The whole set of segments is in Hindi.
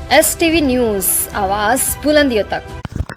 STV न्यूज़, आवाज़ बुलंदियों तक।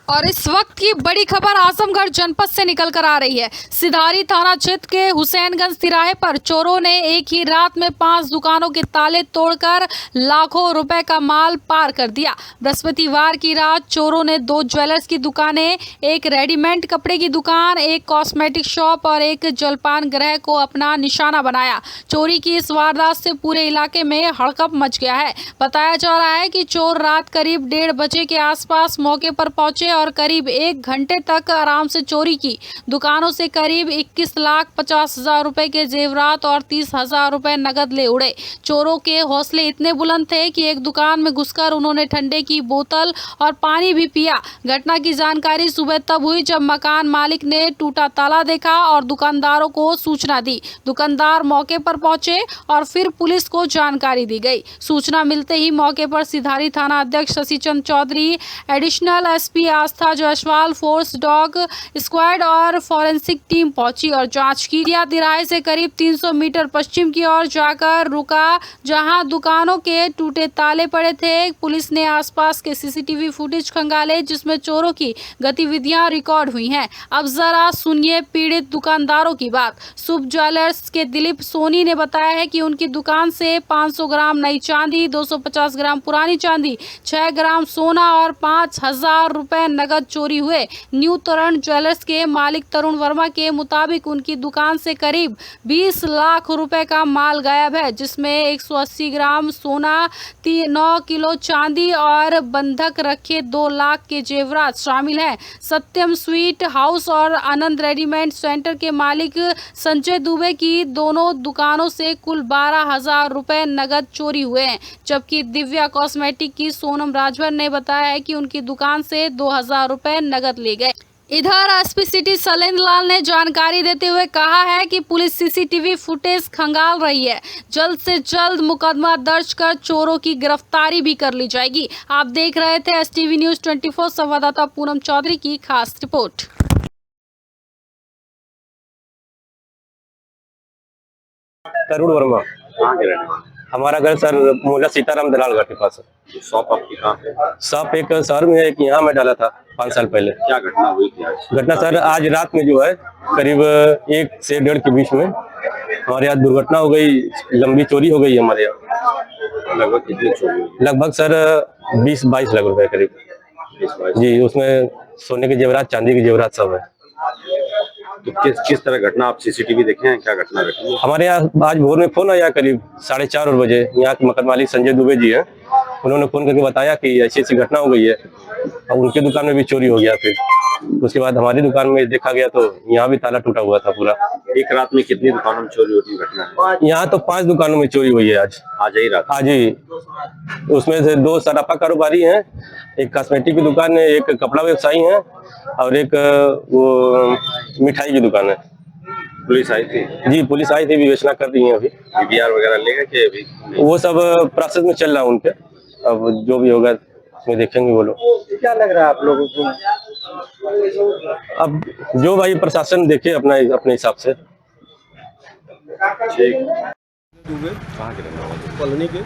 और इस वक्त की बड़ी खबर आजमगढ़ जनपद से निकल कर आ रही है। सिधारी थाना क्षेत्र के हुसैनगंज तिराहे पर चोरों ने एक ही रात में 5 दुकानों के ताले तोड़कर लाखों रुपए का माल पार कर दिया। बृहस्पतिवार की रात चोरों ने 2 ज्वेलर्स की दुकानें, एक रेडीमेड कपड़े की दुकान, एक कॉस्मेटिक शॉप और एक जलपान गृह को अपना निशाना बनाया। चोरी की इस वारदात से पूरे इलाके में हड़कंप मच गया है। बताया जा रहा है कि चोर रात करीब 1:30 बजे के आसपास मौके पर पहुंचे और करीब 1 घंटे तक आराम से चोरी की। दुकानों से करीब 21,50,000 रुपए के जेवरात और 30,000 रुपए नगद ले उड़े। चोरों के हौसले इतने बुलंद थे कि एक दुकान में घुसकर उन्होंने ठंडे की बोतल और पानी भी पिया। घटना की जानकारी सुबह तब हुई जब मकान मालिक ने टूटा ताला देखा और दुकानदारों को सूचना दी। दुकानदार मौके पर पहुंचे और फिर पुलिस को जानकारी दी गई। सूचना मिलते ही मौके पर सिधारी थाना अध्यक्ष शशिचंद्र चौधरी, एडिशनल एसपी आस्था जायसवाल, फोर्स डॉग स्क्वाड और फॉरेंसिक टीम पहुंची और जांच की। तिराहे से करीब 300 मीटर पश्चिम की ओर जाकर रुका, जहां दुकानों के टूटे ताले पड़े थे। पुलिस ने आसपास के सीसीटीवी फुटेज खंगाले जिसमें चोरों की गतिविधियां रिकॉर्ड हुई हैं। अब जरा सुनिए पीड़ित दुकानदारों की बात। शुभ ज्वेलर्स के दिलीप सोनी ने बताया है कि उनकी दुकान से 500 ग्राम नई चांदी, 250 ग्राम पुरानी चांदी, 6 ग्राम सोना और 5,000 रुपए नगद चोरी हुए। न्यू तरुण ज्वेलर्स के मालिक तरुण वर्मा के मुताबिक उनकी दुकान से करीब 20 लाख रुपए का माल गायब है, जिसमें 180 ग्राम सोना, 9 किलो चांदी और बंधक रखे 2 लाख के जेवरात शामिल हैं। सत्यम स्वीट हाउस और आनंद रेडीमेड सेंटर के मालिक संजय दुबे की दोनों दुकानों से कुल 12,000 रुपए नगद चोरी हुए हैं। जबकि दिव्या कॉस्मेटिक की सोनम राजभर ने बताया है कि उनकी दुकान से 2,000 रुपए नगद ले गए। इधर एसपी सिटी शैलेंद्र लाल ने जानकारी देते हुए कहा है कि पुलिस सीसीटीवी फुटेज खंगाल रही है। जल्द से जल्द मुकदमा दर्ज कर चोरों की गिरफ्तारी भी कर ली जाएगी। आप देख रहे थे STV न्यूज़ 24 संवाददाता पूनम चौधरी की खास रिपोर्ट। तरुण वर्मा। कहाँ के रहने वाले? हमारा घर सर मोहल्ला सीताराम दलाल घर के पास है। शॉप आपकी कहाँ पे? शॉप एक शहर में है, एक यहाँ में डाला था 5 साल पहले। क्या घटना हुई थी आज? घटना सर आज रात में जो है करीब 1 से 1:30 के बीच में हमारे यहाँ दुर्घटना हो गई, लंबी चोरी हो गई हमारे यहाँ। लगभग कितनी चोरी हुई? लगभग सर 20-22 लाख रुपए करीब 20-22। जी। उसमें सोने के जेवरात, चांदी के जेवरात सब है। तो किस तरह घटना, आप सीसीटीवी देखे हैं? क्या घटना घटी? हमारे यहाँ आज भोर में फोन आया करीब 4:30 बजे। यहाँ के मकान मालिक संजय दुबे जी हैं, उन्होंने फोन करके बताया कि ऐसी ऐसी घटना हो गई है और उनके दुकान में भी चोरी हो गया। फिर उसके बाद हमारी दुकान में देखा गया तो यहाँ भी ताला टूटा हुआ था पूरा। एक रात में कितनी दुकानों में चोरी होती घटना? यहाँ तो 5 दुकानों में चोरी हुई है आज ही रात। आज ही। उसमें से 2 सराफा कारोबारी हैं, एक कॉस्मेटिक की दुकान है, एक कपड़ा व्यवसायी है और एक वो मिठाई की दुकान है। पुलिस आई थी? जी पुलिस आई थी, विवेचना कर रही है अभी। DVR वगैरह लेगा कि अभी? वो सब प्रोसेस में चल रहा है उनके, अब जो भी होगा उसमें देखेंगे वो लोग। क्या लग रहा है आप लोगों को? अब जो भाई प्रशासन देखे अपने हिसाब से। ठीक। कहाँ के रहने वाले? कॉलोनी के।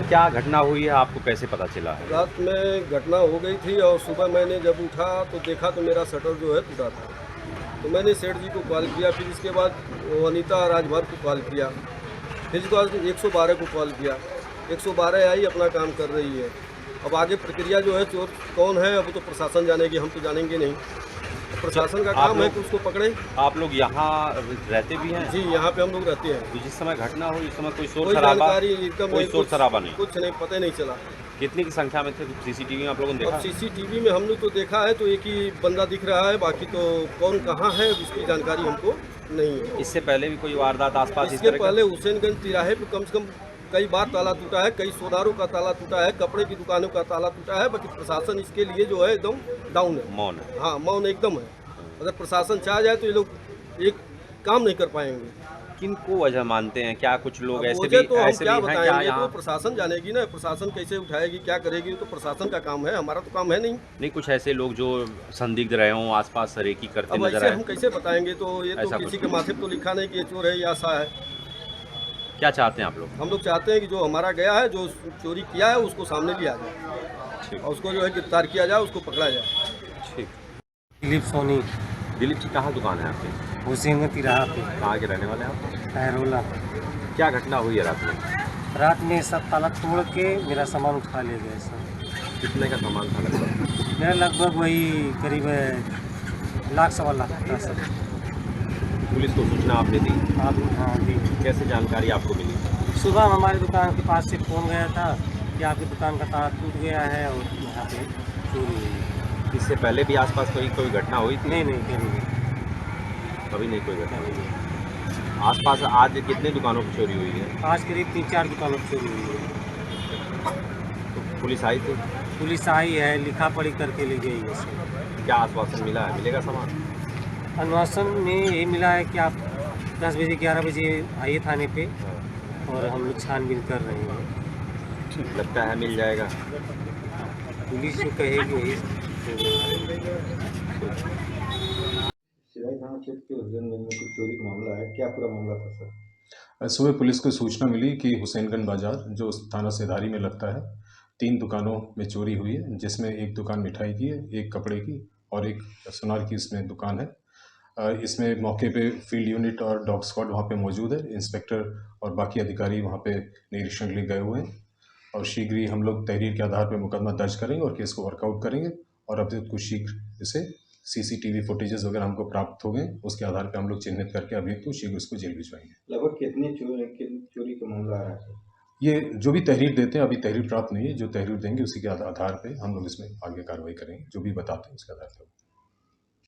क्या घटना हुई है, आपको कैसे पता चला है? रात में घटना हो गई थी और सुबह मैंने जब उठा तो देखा तो मेरा शटर जो है टूटा था। तो मैंने सेठ जी को कॉल किया, फिर इसके बाद अनीता राजभर को कॉल किया, फिर इसके बाद 112 को कॉल किया। 112 आई, अपना काम कर रही है। अब आगे प्रक्रिया जो है चोर कौन है अब तो प्रशासन जानेगी, हम तो जानेंगे नहीं। प्रशासन का काम है कि उसको पकड़े। आप लोग यहाँ रहते भी हैं? जी यहाँ पे हम लोग रहते हैं। तो जिस समय घटना हुई उस समय कोई शोर कोई शराबा? जानकारी एकदम कोई शोर शराबा नहीं? कुछ नहीं, पता नहीं चला। कितनी की संख्या में थे सीसीटीवी में आप लोगों ने देखा? अब सीसीटीवी में हमने तो देखा है तो एक ही बंदा दिख रहा है, बाकी तो कौन कहाँ है इसकी जानकारी हमको नहीं है। इससे पहले भी कोई वारदात आसपास? इसके पहले हुसैनगंज तिराहे पे कम से कम कई बार ताला टूटा है, कई सोनारों का ताला टूटा है, कपड़े की दुकानों का ताला टूटा है। बाकी प्रशासन इसके लिए जो है एकदम डाउन है, मौन है। हाँ मौन एकदम है। अगर प्रशासन चाह जाए तो ये लोग एक काम नहीं कर पाएंगे। किनको वजह मानते हैं? क्या कुछ लोग ऐसे मुझे भी तो हम ऐसे क्या भी हैं क्या बताएंगे, यहाँ? तो प्रशासन जानेगी ना, प्रशासन कैसे उठाएगी, क्या करेगी, तो प्रशासन का काम है, हमारा तो काम है नहीं। नहीं, कुछ ऐसे लोग जो संदिग्ध रहे हों, आसपास सरेकी करते अब नजर ऐसे आए? हम कैसे बताएंगे? तो ये तो ऐसा किसी कुछ के माथे तो लिखा नहीं कि ये चोर है या ऐसा है। क्या चाहते हैं आप लोग? हम लोग चाहते हैं कि जो हमारा गया है, जो चोरी किया है, उसको सामने लिया जाए ठीक और उसको जो है गिरफ्तार किया जाए, उसको पकड़ा जाए। ठीक। दिलीप सोनी दिलीप जी, कहाँ दुकान है आपकी? हुसैन तिराहा पे कहाँ के रहने वाले हैं आप? खैरोला। क्या घटना हुई है रात में? रात में सब ताला तोड़ के मेरा सामान उठा ले गए सब। कितने का सामान था लगभग? मेरा लगभग वही करीब लाख सवा लाख था सब। पुलिस को सूचना आपने दी? आप हाँ दी। कैसे जानकारी आपको मिली? सुबह हमारी दुकान के पास से फ़ोन गया था कि आपकी दुकान का ताला टूट गया है और यहाँ पे चोरी हुई है। इससे पहले भी आसपास कोई घटना हुई थी? नहीं कभी नहीं। कभी नहीं कोई घटना हुई। आसपास आज कितने दुकानों की चोरी हुई है? आज करीब 3-4 दुकानों की चोरी हुई है। तो पुलिस आई थी? पुलिस आई है, लिखा पढ़ी करके ले गई है सब। क्या आश्वासन मिला है, मिलेगा सामान? अनुशासन में यही मिला है कि आप 10 बजे 11 बजे आइए थाने पे और हम लोग छानबीन कर रहे हैं। लगता है मिल जाएगा? पुलिस जो कहेगी वही। सिराही थाना क्षेत्र के हुसैनगंज में कुछ चोरी का मामला है, क्या पूरा मामला था सर? सुबह पुलिस को सूचना मिली कि हुसैनगंज बाजार जो थाना सेधारी में लगता है, 3 दुकानों में चोरी हुई है, जिसमें एक दुकान मिठाई की है, एक कपड़े की और एक सुनार की इसमें दुकान है। इसमें मौके पे फील्ड यूनिट और डॉग स्क्वाड वहाँ पे मौजूद है। इंस्पेक्टर और बाकी अधिकारी वहाँ पे निरीक्षण के लिए गए हुए हैं और शीघ्र ही हम लोग तहरीर के आधार पर मुकदमा दर्ज करेंगे और केस को वर्कआउट करेंगे और अब कुछ शीघ्र इसे सीसीटीवी फुटेजेस वगैरह हमको प्राप्त हो गए, उसके आधार पर हम लोग चिन्हित करके अभी तो शीघ्र उसको जेल भिजवाएंगे। लगभग कितनी चोरी का मामला आ रहा है सर? ये जो भी तहरीर देते हैं, अभी तहरीर प्राप्त नहीं है, जो तहरीर देंगे उसी के आधार पे हम लोग इसमें आगे कार्रवाई करेंगे, जो भी बताते हैं उसके आधार पर।